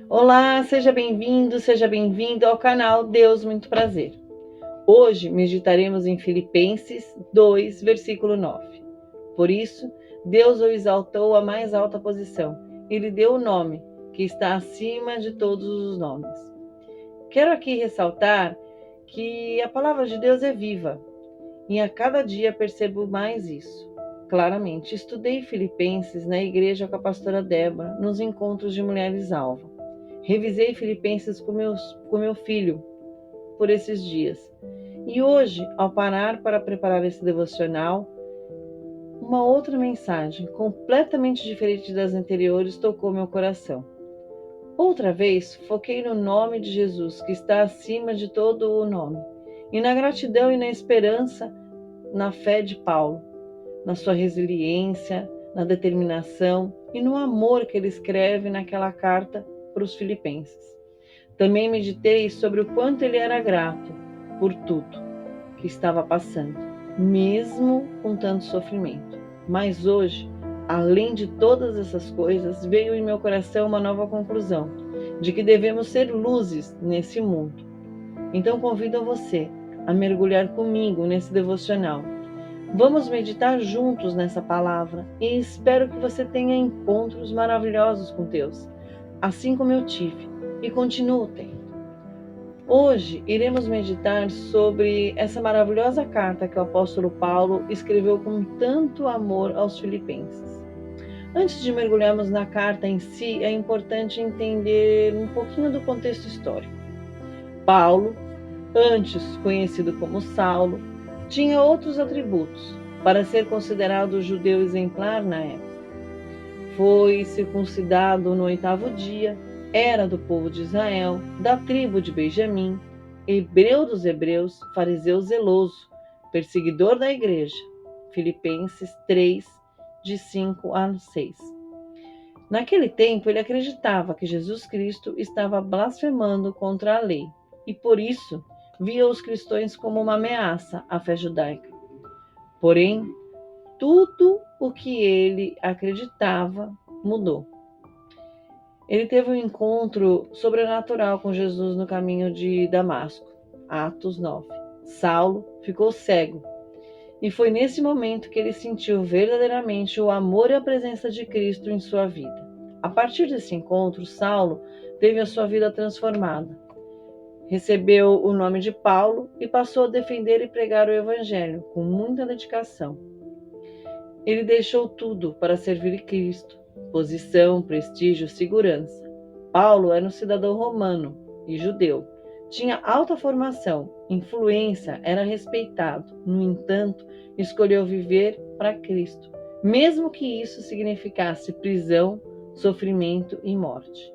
Olá, seja bem-vindo, seja bem-vindo ao canal Deus Muito Prazer. Hoje meditaremos em Filipenses 2, versículo 9. Por isso, Deus o exaltou à mais alta posição e lhe deu o nome que está acima de todos os nomes. Quero aqui ressaltar que a palavra de Deus é viva e a cada dia percebo mais isso. Claramente, estudei Filipenses na igreja com a pastora Débora, nos encontros de Mulheres Alva. Revisei Filipenses com meu filho por esses dias. E hoje, ao parar para preparar esse devocional, uma outra mensagem, completamente diferente das anteriores, tocou meu coração. Outra vez, foquei no nome de Jesus, que está acima de todo o nome, e na gratidão e na esperança, na fé de Paulo, na sua resiliência, na determinação e no amor que ele escreve naquela carta para os filipenses. Também meditei sobre o quanto ele era grato por tudo que estava passando, mesmo com tanto sofrimento. Mas hoje, além de todas essas coisas, veio em meu coração uma nova conclusão, de que devemos ser luzes nesse mundo. Então convido você a mergulhar comigo nesse devocional. Vamos meditar juntos nessa palavra e espero que você tenha encontros maravilhosos com Deus, assim como eu tive e continuo tendo. Hoje iremos meditar sobre essa maravilhosa carta que o apóstolo Paulo escreveu com tanto amor aos filipenses. Antes de mergulharmos na carta em si, é importante entender um pouquinho do contexto histórico. Paulo, antes conhecido como Saulo, tinha outros atributos para ser considerado judeu exemplar na época. Foi circuncidado no 8º dia, era do povo de Israel, da tribo de Benjamim, hebreu dos hebreus, fariseu zeloso, perseguidor da igreja. Filipenses 3, de 5 a 6. Naquele tempo, ele acreditava que Jesus Cristo estava blasfemando contra a lei e, por isso, via os cristãos como uma ameaça à fé judaica. Porém, tudo o que ele acreditava mudou. Ele teve um encontro sobrenatural com Jesus no caminho de Damasco, Atos 9. Saulo ficou cego, e foi nesse momento que ele sentiu verdadeiramente o amor e a presença de Cristo em sua vida. A partir desse encontro, Saulo teve a sua vida transformada. Recebeu o nome de Paulo e passou a defender e pregar o Evangelho com muita dedicação. Ele deixou tudo para servir Cristo: posição, prestígio, segurança. Paulo era um cidadão romano e judeu. Tinha alta formação, influência, era respeitado. No entanto, escolheu viver para Cristo, mesmo que isso significasse prisão, sofrimento e morte.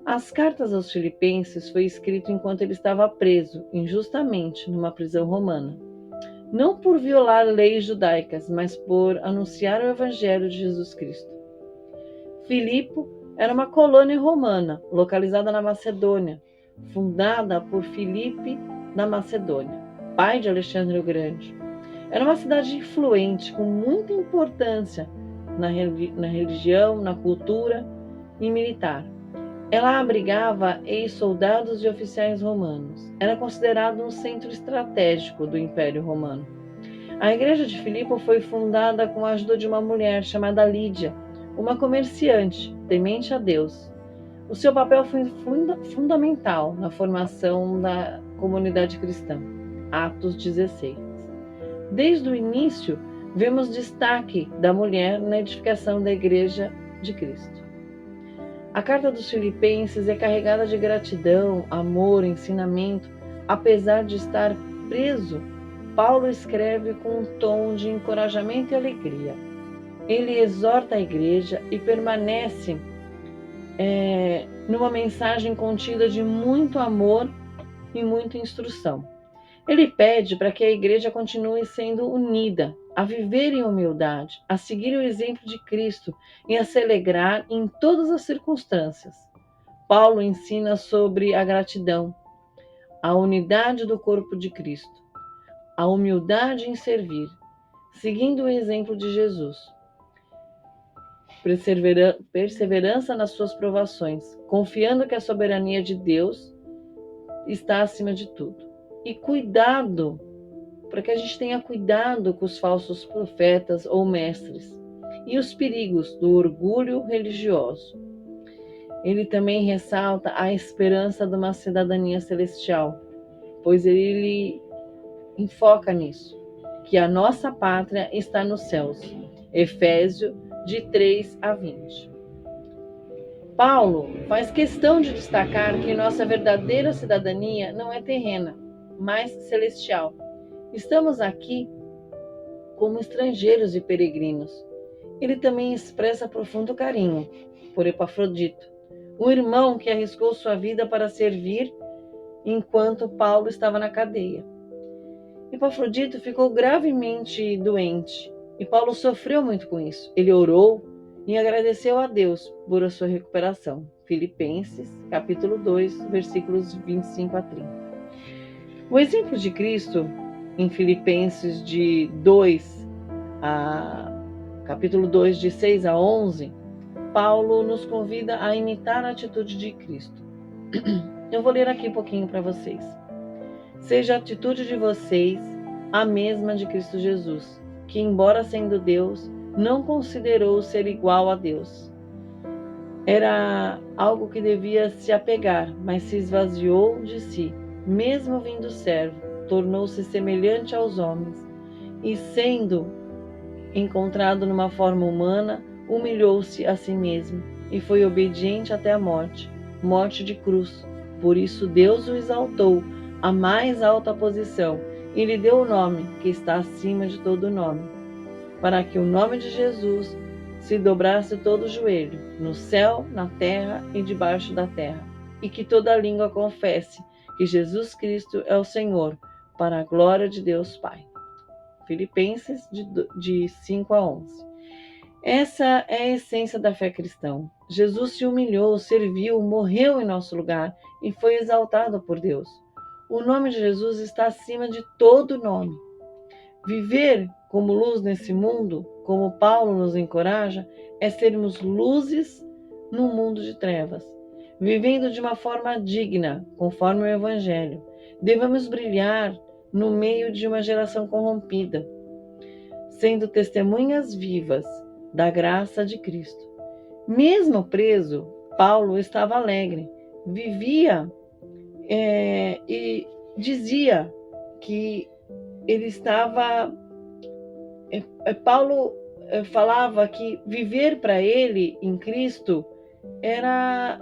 As cartas aos Filipenses foi escrito enquanto ele estava preso, injustamente, numa prisão romana. Não por violar leis judaicas, mas por anunciar o Evangelho de Jesus Cristo. Filipo era uma colônia romana, localizada na Macedônia, fundada por Filipe da Macedônia, pai de Alexandre o Grande. Era uma cidade influente, com muita importância na religião, na cultura e militar. Ela abrigava ex-soldados e oficiais romanos. Era considerado um centro estratégico do Império Romano. A igreja de Filipe foi fundada com a ajuda de uma mulher chamada Lídia, uma comerciante temente a Deus. O seu papel foi fundamental na formação da comunidade cristã. Atos 16. Desde o início, vemos destaque da mulher na edificação da igreja de Cristo. A carta dos Filipenses é carregada de gratidão, amor, ensinamento. Apesar de estar preso, Paulo escreve com um tom de encorajamento e alegria. Ele exorta a igreja e permanece numa mensagem contida de muito amor e muita instrução. Ele pede para que a igreja continue sendo unida, a viver em humildade, a seguir o exemplo de Cristo e a se alegrar em todas as circunstâncias. Paulo ensina sobre a gratidão, a unidade do corpo de Cristo, a humildade em servir, seguindo o exemplo de Jesus. perseverança nas suas provações, confiando que a soberania de Deus está acima de tudo. E cuidado, para que a gente tenha cuidado com os falsos profetas ou mestres e os perigos do orgulho religioso. Ele também ressalta a esperança de uma cidadania celestial, pois ele enfoca nisso, que a nossa pátria está nos céus. Efésios de 3 a 20. Paulo faz questão de destacar que nossa verdadeira cidadania não é terrena, mas celestial. Estamos aqui como estrangeiros e peregrinos. Ele também expressa profundo carinho por Epafrodito, um irmão que arriscou sua vida para servir enquanto Paulo estava na cadeia. Epafrodito ficou gravemente doente e Paulo sofreu muito com isso. Ele orou e agradeceu a Deus por a sua recuperação. Filipenses, capítulo 2, versículos 25 a 30. O exemplo de Cristo em Filipenses de 2 a capítulo 2, de 6 a 11, Paulo nos convida a imitar a atitude de Cristo. Eu vou ler aqui um pouquinho para vocês. Seja a atitude de vocês a mesma de Cristo Jesus, que, embora sendo Deus, não considerou ser igual a Deus. Era algo que devia se apegar, mas se esvaziou de si. Mesmo vindo servo, tornou-se semelhante aos homens, e sendo encontrado numa forma humana, humilhou-se a si mesmo, e foi obediente até a morte, morte de cruz. Por isso Deus o exaltou à mais alta posição, e lhe deu o nome que está acima de todo nome, para que o nome de Jesus se dobrasse todo o joelho, no céu, na terra e debaixo da terra, e que toda língua confesse que Jesus Cristo é o Senhor, para a glória de Deus Pai. Filipenses de 5 a 11. Essa é a essência da fé cristã. Jesus se humilhou, serviu, morreu em nosso lugar e foi exaltado por Deus. O nome de Jesus está acima de todo nome. Viver como luz nesse mundo, como Paulo nos encoraja, é sermos luzes num mundo de trevas, vivendo de uma forma digna, conforme o Evangelho. Devemos brilhar no meio de uma geração corrompida, sendo testemunhas vivas da graça de Cristo. Mesmo preso, Paulo estava alegre, vivia e dizia que ele estava... Paulo falava que viver para ele em Cristo era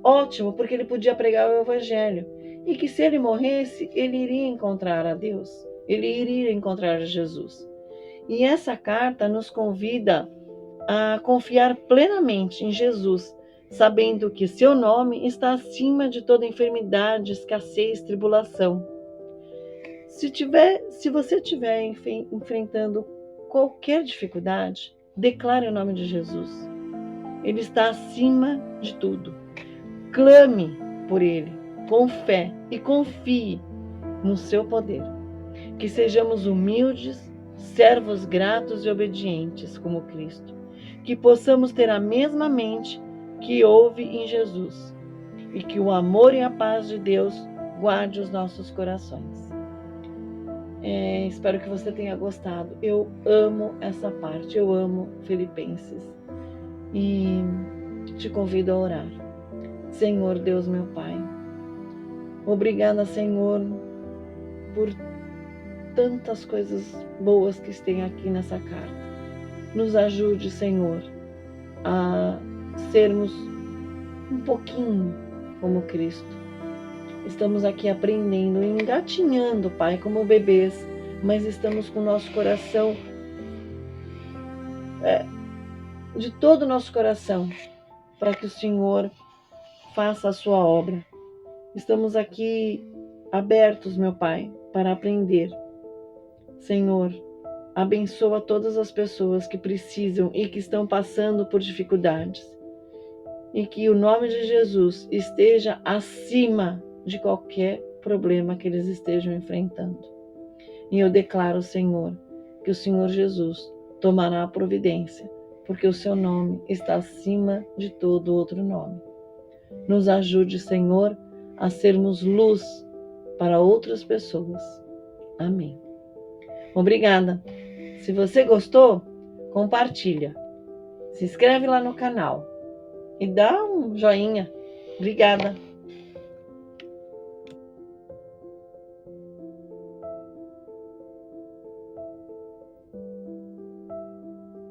ótimo, porque ele podia pregar o Evangelho, e que se ele morresse, ele iria encontrar a Deus, ele iria encontrar Jesus. E essa carta nos convida a confiar plenamente em Jesus, sabendo que seu nome está acima de toda enfermidade, escassez, tribulação. Se você estiver enfrentando qualquer dificuldade, declare o nome de Jesus. Ele está acima de tudo. Clame por ele, com fé, e confie no seu poder. Que sejamos humildes, servos gratos e obedientes como Cristo. Que possamos ter a mesma mente que houve em Jesus. E que o amor e a paz de Deus guarde os nossos corações. Espero que você tenha gostado. Eu amo essa parte, eu amo Filipenses. E te convido a orar. Senhor Deus, meu Pai, obrigada, Senhor, por tantas coisas boas que tem aqui nessa carta. Nos ajude, Senhor, a sermos um pouquinho como Cristo. Estamos aqui aprendendo, engatinhando, Pai, como bebês, mas estamos com o nosso coração, de todo o nosso coração, para que o Senhor faça a sua obra. Estamos aqui abertos, meu Pai, para aprender. Senhor, abençoa todas as pessoas que precisam e que estão passando por dificuldades. E que o nome de Jesus esteja acima de qualquer problema que eles estejam enfrentando. E eu declaro, Senhor, que o Senhor Jesus tomará a providência porque o seu nome está acima de todo outro nome. Nos ajude, Senhor, a sermos luz para outras pessoas. Amém. Obrigada. Se você gostou, compartilha. Se inscreve lá no canal e dá um joinha. Obrigada.